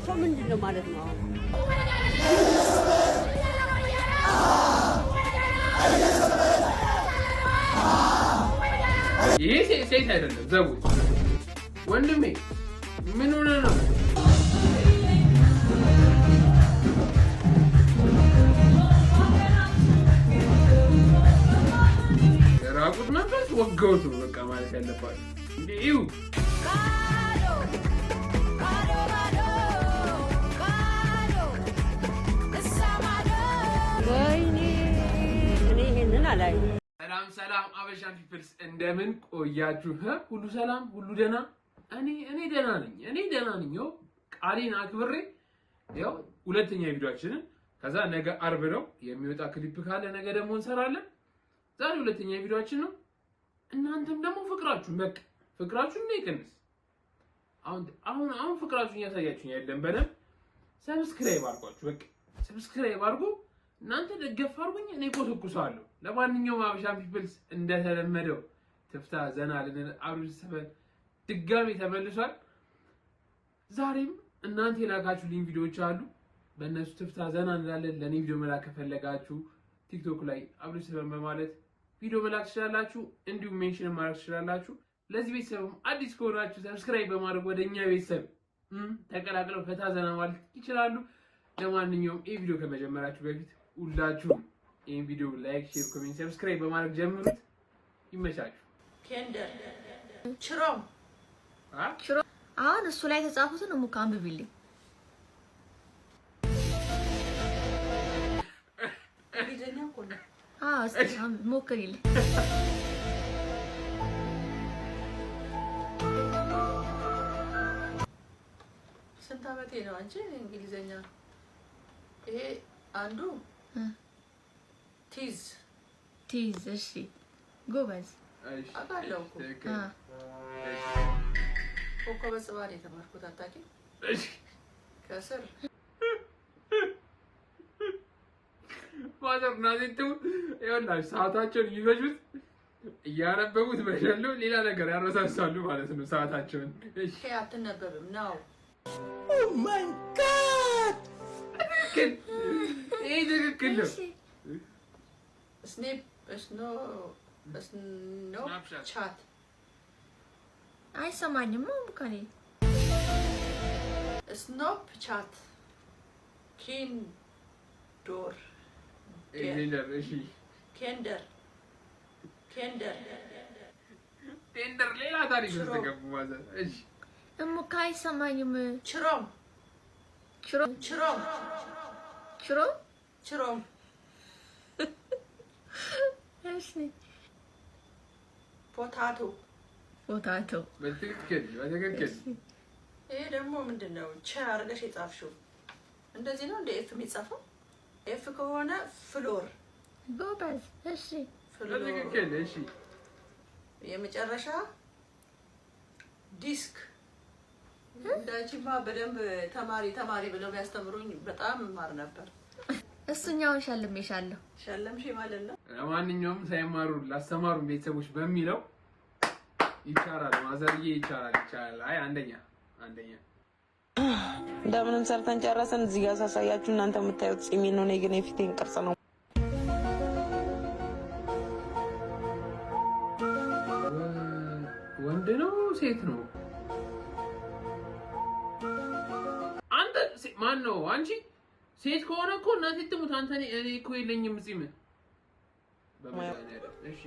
ፎቶ ምንድነው ማለት ነው? ይሄ ሴት አይደለም ዘቡ ወንድሜ ምን ሆነ ነው? ራቁት መንፈስ ወገውት ነው በቃ ማለት ያለባችሁ እንዴ ይው ወይኔ እኔ ይሄንን አላይ ሰላም አበሻን ፒፕልስ እንደምን ቆያችሁ? ሁሉ ሰላም ሁሉ ደህና? እኔ ደህና ነኝ። ያው ቃሌን አክብሬ ያው ሁለተኛ ቪዲዮአችንን ከዛ ነገ አርብ ነው የሚወጣ ክሊፕ ካለ ነገ ደግሞ እንሰራለን። ዛሬ ሁለተኛ ቪዲዮአችን ነው። እናንተም ደግሞ ፍቅራችሁን ነው ይቀንስ። አሁን ፍቅራችሁን ያሳያችሁኝ አይደለም በደንብ ሰብስክራይብ አድርጓችሁ በቃ ሰብስክራይብ አድርጉ። እናንተ ደገፍ አድርጉኝ እኔ ኮተኩሳለሁ። ለማንኛውም አበሻን ፒፕልስ እንደተለመደው ትፍታ ዘና ልንል አብረን ሰበን ድጋሜ ተመልሷል። ዛሬም እናንተ የላካችሁልኝ ቪዲዮዎች አሉ። በእነሱ ትፍታ ዘና እንላለን። ለኔ ቪዲዮ መላክ ከፈለጋችሁ ቲክቶክ ላይ አብረን ሰበን በማለት ቪዲዮ መላክ ትችላላችሁ። እንዲሁም ሜንሽን ማድረግ ትችላላችሁ። ለዚህ ቤተሰብም አዲስ ከሆናችሁ ሰብስክራይብ በማድረግ ወደኛ ቤተሰብ ተቀላቅለው ፈታ ዘና ማለት ይችላሉ። ለማንኛውም ይህ ቪዲዮ ከመጀመራችሁ በፊት ሁላችሁም ይሄን ቪዲዮ ላይክ፣ ሼር፣ ኮሜንት፣ ሰብስክራይብ በማድረግ ጀምሩት። ይመቻችሁ። ኬንደር ችሮም አሁን እሱ ላይ ተጻፉትን ሙካ አንብቢልኝ። ቢዘኛው ኮነ እስቲ ሞክሪልኝ። ስንት ዓመቴ ነው አንቺ እንግሊዘኛ? ይሄ አንዱ ቲዝ እሺ ጎበዝ አውቃለሁ እኮ ኮከበ ጽባህ ነው የተማርኩት። አታውቂም? እሺ ከስር ማዘር ናዚቱ ይኸውላችሁ ሰዓታቸውን የሚፈጁት እያነበቡት በደሉ ሌላ ነገር ያረሳሳሉ ማለት ነው ሰዓታቸውን። እሺ አትነበብም ነው። ኦ ማይ ጋድ ይሄ ትክክል ነው። ስኔፕ ቻት አይሰማኝም ሙካኔ ስኖፕ ቻት ኬንዶር እሺ ኬንደር ሌላ ታሪክ ውስጥ ገቡ ማዘር። እሺ ሙካ አይሰማኝም። ችሮም እሺ ፖታቶ በትክክል ይሄ ደግሞ ምንድነው? ቻ አርገሽ የጻፍሽው እንደዚህ ነው እንደ ኤፍ የሚጻፈው? ኤፍ ከሆነ ፍሎር ጎበዝ። እሺ በትክክል እሺ። የመጨረሻ ዲስክ እንዳቺማ በደንብ ተማሪ ብለው ያስተምሩኝ በጣም ማር ነበር። እሱኛውን ሸልሜሻለሁ። ሸለምሽ ማለት ነው። ለማንኛውም ሳይማሩ ላስተማሩ ቤተሰቦች በሚለው ይቻላል ማዘርዬ ይቻላል። አይ አንደኛ እንደምንም ሰርተን ጨረሰን። እዚህ ጋር ሳሳያችሁ እናንተ የምታዩት ጺሜን ነው፣ እኔ ግን የፊቴን ቅርጽ ነው። ወንድ ነው ሴት ነው? አንተ ማን ነው? አንቺ ሴት ከሆነ እኮ እናቴ ትሙት አንተ እኔ እኮ የለኝም ጺም በመድኃኒዓለም። እሺ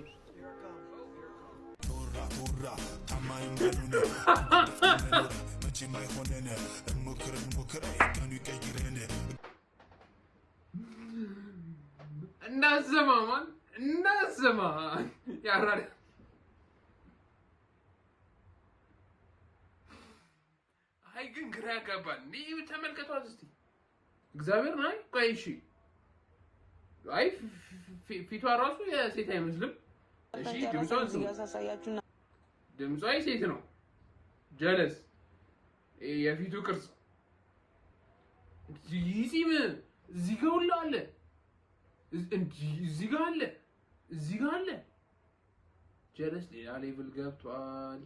እንዳትሰማ ያራዳ አይ ግን ግራ ያጋባል። ይሄ ተመልከቷት እስቲ እግዚአብሔር ናይ ቆይ እሺ አይ ፊቷ ራሱ የሴት አይመስልም። እሺ ድምጿ ሴት ነው። ጀለስ የፊቱ ቅርጽ ጺም እዚህ ጋር ሁሉ አለ፣ እዚህ ጋር አለ። ጀለስ ሌላ ሌቭል ገብቷል።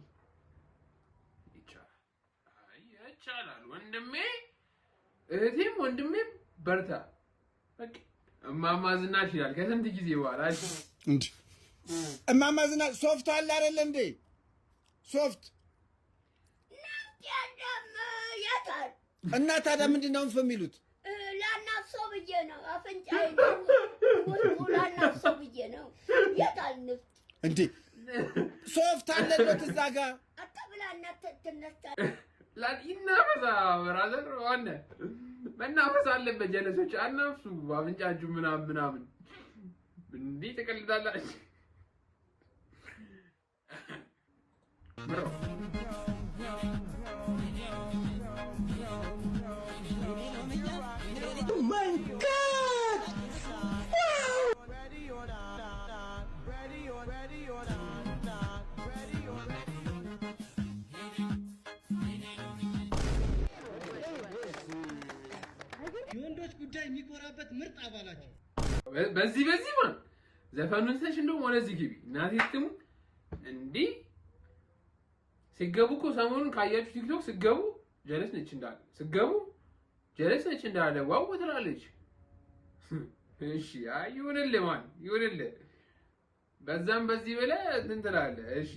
ይቻላል ወንድሜ እህቴም ወንድሜም በርታ በቃ እማማ ዝናሽ ይላል ከስንት ጊዜ በኋላ እንዴ እማማ ዝናሽ ሶፍት አለ አይደል እንዴ ሶፍት እና ታዲያ ምንድን ነው የሚሉት ላናፍሰው ብዬ ነው አፍንጫዬ ነው ላናፍሰው ብዬ ነው የታል ንፍጥ እንዴ ሶፍት አለለት እዛ ጋር አትብላና ትነሳ ላዲናፈሳ ብራዘር ዋነ መናፈስ አለበት ጀለሶች አናፍሱ አፍንጫችሁ ምናምን እንዴ ተቀልዳላችሁ ብሮ my god የወንዶች ጉዳይ የሚቆራበት ምርጥ አባላቸው በዚህ ማን ዘፈኑን ተሽ እንደው ወደዚህ ግቢ እናቴ ትሙ እንዴ ሲገቡ እኮ ሰሞኑን ካያችሁ ቲክቶክ ሲገቡ ጀለስ ነች እንዳለ ዋው ትላለች እሺ አይሆንልህ ማን ይሆንልህ በዛም በዚህ በለ እንትን ትላለህ እሺ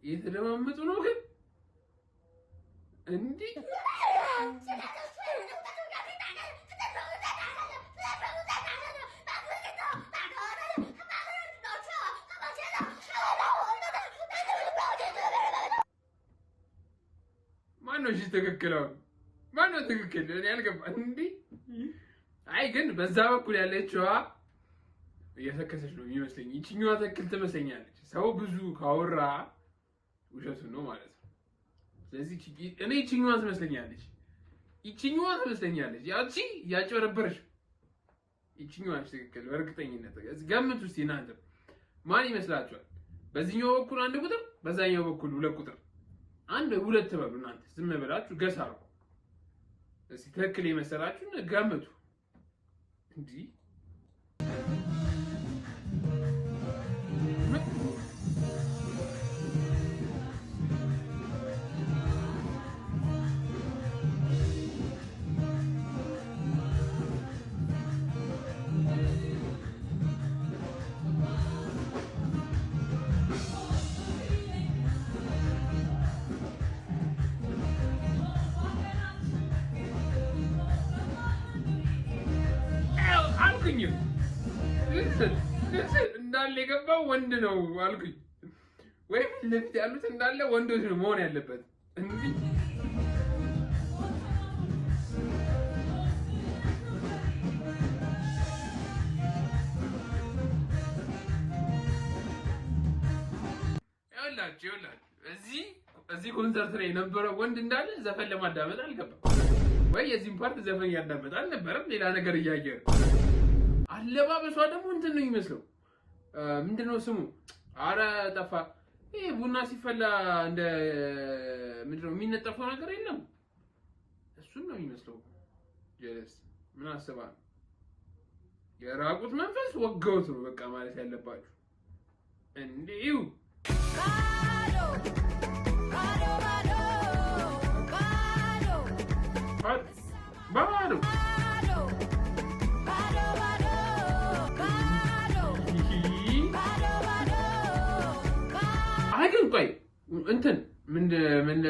የተደማመጡ ነው ግን እንዴ ማነው ትክክል እኔ አልገባኝ እንዴ አይ ግን በዛ በኩል ያለችዋ እየተከሰች ነው የሚመስለኝ ይችኛዋ ትክክል ትመስለኛለች ሰው ብዙ ካወራ ውሸቱ ነው ማለት ነው ስለዚህ እኔ ይችኛዋ ትመስለኛለች ያቺ ያጨረበረሽ ይችኛዋ ትክክል በእርግጠኝነት ገምቱ እስቲ እናንተ ማን ይመስላችኋል በዚህኛው በኩል አንድ ቁጥር በዛኛው በኩል ሁለት ቁጥር አንድ ሁለት በሉ እናንተ ዝም ብላችሁ ገስ አድርጉ እስቲ ትክክል የመሰላችሁ ገምቱ እንዴ እንዳለ የገባው ወንድ ነው አልኩኝ ወይ ለፍት ያሉት እንዳለ ወንዶች ነው መሆን ያለበት እንዴ ይኸውላችሁ እዚህ ኮንሰርት ላይ የነበረው ወንድ እንዳለ ዘፈን ለማዳመጥ አልገባም ወይ የዚህን ፓርት ዘፈን ያዳመጥ አልነበረም ሌላ ነገር እያየ አለባበሷ ደግሞ እንትን ነው የሚመስለው ምንድነው ስሙ አረ ጠፋ ይሄ ቡና ሲፈላ እንደ ምንድነው የሚነጠፈው ነገር የለም እሱን ነው የሚመስለው ጀለስ ምን አሰባ የራቁት መንፈስ ወገውት ነው በቃ ማለት ያለባችሁ እንዴው ባዶ አይገን ቆይ እንትን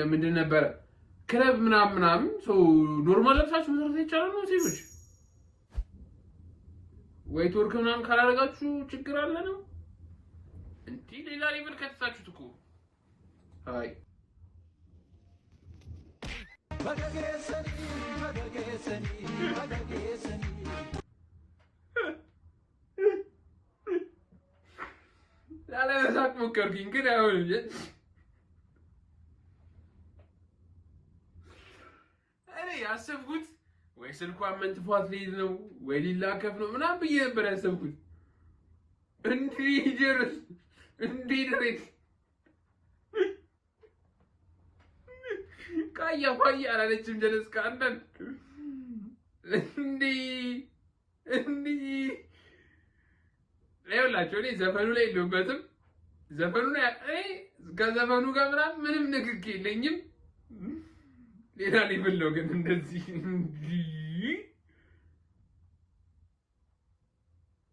ምንድን ነበር ክለብ ምናምን ሰው ኖርማል ለብሳችሁ መስራት ይቻላል ነው ሴቶች ወይ ቶርክ ምናምን ካላደረጋችሁ ችግር አለ ነው እንዴ ሌላ ሌቭል ከተሳችሁት እኮ አይ ላለመሳቅ ሞከርኩኝ ግን አይሆንም እኔ ያሰብኩት ወይ ስልኳን መንጥፏት ልሄድ ነው ወይ ሊላከፍ ነው ምናምን ብዬ ነበር ያሰብኩት እንዲህ ድረስ ካያ ፋያ አላለችም ጀለስ ከአንዳንድ እንዲ ለውላችሁ እኔ ዘፈኑ ላይ የለሁበትም። ዘፈኑ ላይ ከዘፈኑ ጋር ምንም ንክኪ የለኝም። ሌላ ሌቭል ነው ግን እንደዚህ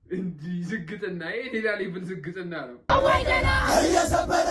እንዲ ዝግጥና ሌላ ሌቭል ዝግጥና ነው። እየሰበረ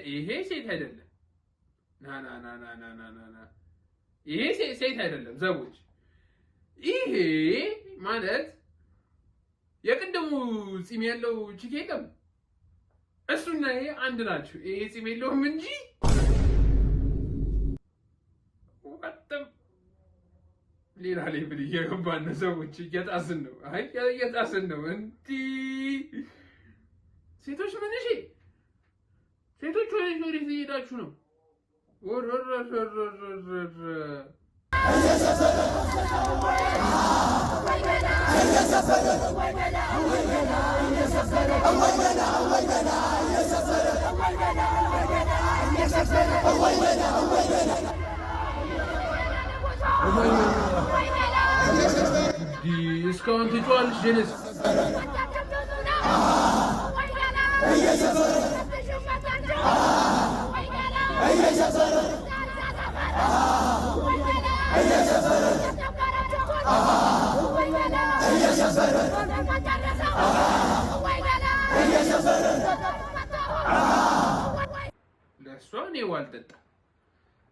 ይሄ ሴት አይደለም። ና ይሄ ሴት አይደለም ዘቦች። ይሄ ማለት የቅድሙ ፂም ያለው ቺክ የለም እሱና ይሄ አንድ ናቸው። ይሄ ፂም የለውም እንጂ ወጣም ሌላ ሌብል እየገባን ነው ሰዎች። እየጣስን ነው። አይ እየጣስን ነው። እንዲ ሴቶች ምን እሺ ሴቶች ወዴት እየሄዳችሁ ነው? እስካሁን ትጮኻለሽ ጀነስ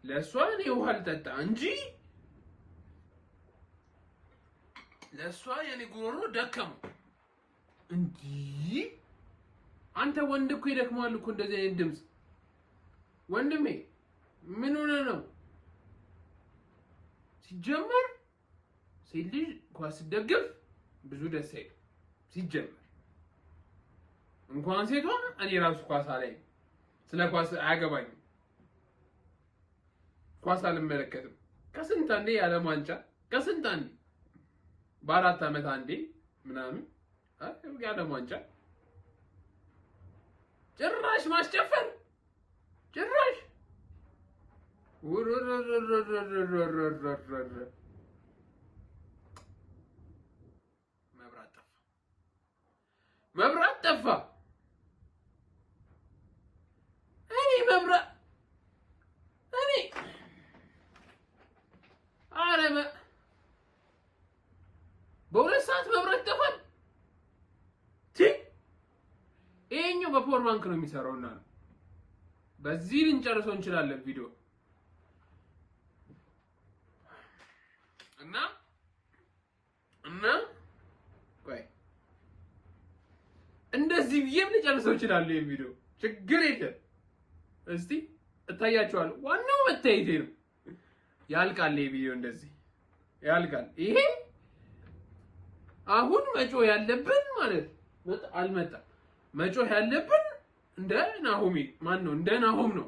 ለእሷ እኔ ውሃ ልጠጣ እንጂ ለእሷ የኔ ጉሮሮ ደከመው። እንዲህ አንተ ወንድ እኮ ይደክማል እኮ እንደዚህ አይነት ድምፅ። ወንድሜ ምን ሆነ ነው? ሲጀመር ሴት ልጅ ኳስ ስትደግፍ ብዙ ደስ አይልም። ሲጀመር እንኳን ሴቷ እኔ ራሱ ኳስ አላይም። ስለ ኳስ አያገባኝም። ኳስ አልመለከትም። ከስንት አንዴ የዓለም ዋንጫ ከስንት አንዴ በ4 ዓመት አንዴ ምናምን የዓለም ዋንጫ ጭራሽ ማስጨፈር ጭራሽ መብራት ጠፋ። በሁለት ሰዓት መብራት ጠፋል። ይሄኛው በፓወር ባንክ ነው የሚሰራውና በዚህ ልንጨርሰው እንችላለን ቪዲዮ እና ቆይ እንደዚህ ብዬም ልጨርሰው እችላለሁ። ይሄ ቪዲዮ ችግር የለም። እስቲ እታያችኋለሁ። ዋናው መታየቴ ነው። ያልቃል ይሄ ቪዲዮ እንደዚህ ያልቃል። ይሄ አሁን መጮህ ያለብን ማለት አልመጣም። መጮህ ያለብን እንደ ናሆሚ ማን ነው? እንደ ናሆም ነው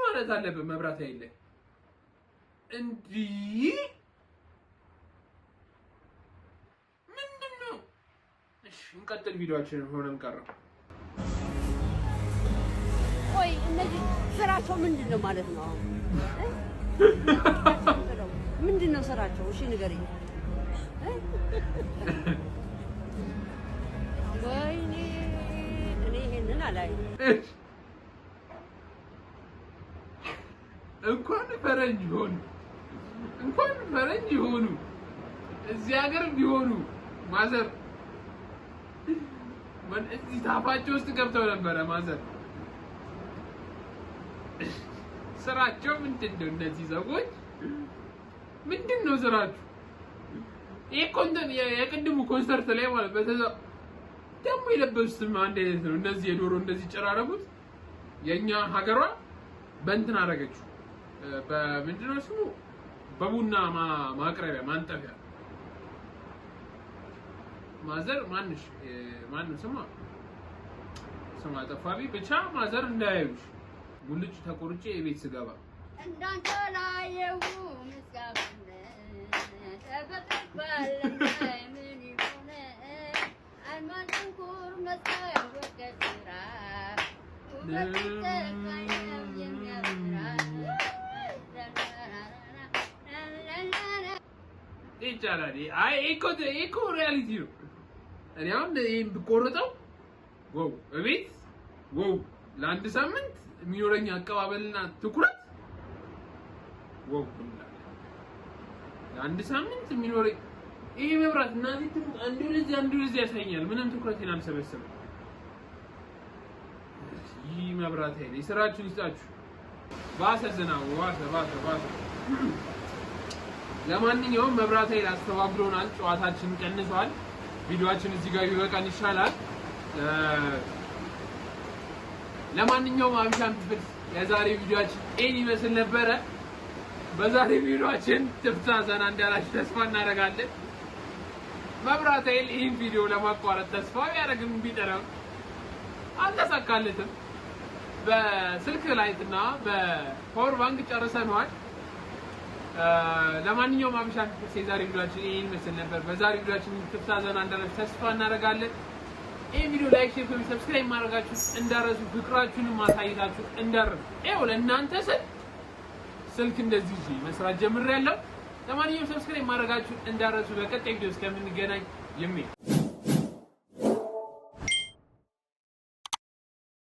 ማለት አለብን። መብራት አይለ እንዲህ ምንድነው? እሺ እንቀጥል ቪዲዮአችንን። ሆነም ቀረው። ቆይ እነዚህ ስራቸው ምንድነው ማለት ነው? ምንድነው ስራቸው? እሺ ንገረኝ። ወይኔ እኔ ይሄንን አላየሁም። እንኳን ፈረንጅ ሆኑ እዚህ ሀገር ቢሆኑ ማዘር እዚህ ታፋቸው ውስጥ ገብተው ነበረ። ማዘር ስራቸው ምንድነው? እነዚህ ሰዎች ምንድነው ስራቸው? ይሄ ኮንተንት የቅድሙ ኮንሰርት ላይ ማለት ደግሞ የለበሱትም አንድ አይነት ነው። እንደዚህ የዶሮ እንደዚህ ጨራረጉት። የኛ ሀገሯ በእንትን አደረገችው። በምንድነው ስሙ? በቡና ማቅረቢያ ማንጠፊያ። ማዘር ማንሽ ማን ስማ ጠፋቢ። ብቻ ማዘር እንዳያዩሽ ጉልጭ ተቆርጬ የቤት ስገባ እንዳንተ ላየው ምስጋና ተበቀባለ ምን ይሆነ አልማዝን ኩር መስቀል ወከስራ ይቻላል። አይ እኮ ሪያሊቲ ነው። እኔ አሁን ይሄን ብቆርጠው ዋው እቤት ዋው ለአንድ ሳምንት የሚኖረኝ አቀባበልና ትኩረት ዋው ለአንድ ሳምንት የሚኖረኝ ይሄ መብራት እናቴ ትኩረት አንዱ ለዚህ ያሳኛል። ምንም ትኩረቴን አልሰበሰበም። ይህ መብራት ኃይል የስራችሁን ይስጣችሁ። ባሰ ዝናቡ ባሰ። ለማንኛውም መብራት ኃይል አስተባብሮናል። ጨዋታችን ቀንሷል። ቪዲዮአችን እዚህ ጋር ይበቃን ይሻላል። ለማንኛውም አብሻም ቢል የዛሬ ቪዲዮአችን ይሄን ይመስል ነበረ። በዛሬ ቪዲዮአችን ትፍታ ዘና እንዳላችሁ ተስፋ እናደርጋለን። መብራት ኃይል ይህን ቪዲዮ ለማቋረጥ ተስፋ ቢያደርግም ቢጠራም አልተሳካለትም። በስልክ ላይትና በፓወር ባንክ ጨርሰናል። ለማንኛውም አብሻም ቢል የዛሬ ቪዲዮአችን ይሄን ይመስል ነበር። በዛሬ ቪዲዮአችን ትፍታ ዘና እንዳላችሁ ተስፋ እናደርጋለን። ይሄን ቪዲዮ ላይክ፣ ሼር፣ ኮሜንት፣ ሰብስክራይብ ማድረጋችሁ እንዳረሱ፣ ፍቅራችሁን ማሳየታችሁ እንዳረሱ። ይኸው ለእናንተ ስልክ እንደዚህ መስራት ጀምሬያለሁ። ለማንኛውም ሰብስክራይብ ማድረጋችሁ እንዳረሱ። በቀጣይ ቪዲዮ እስከምንገናኝ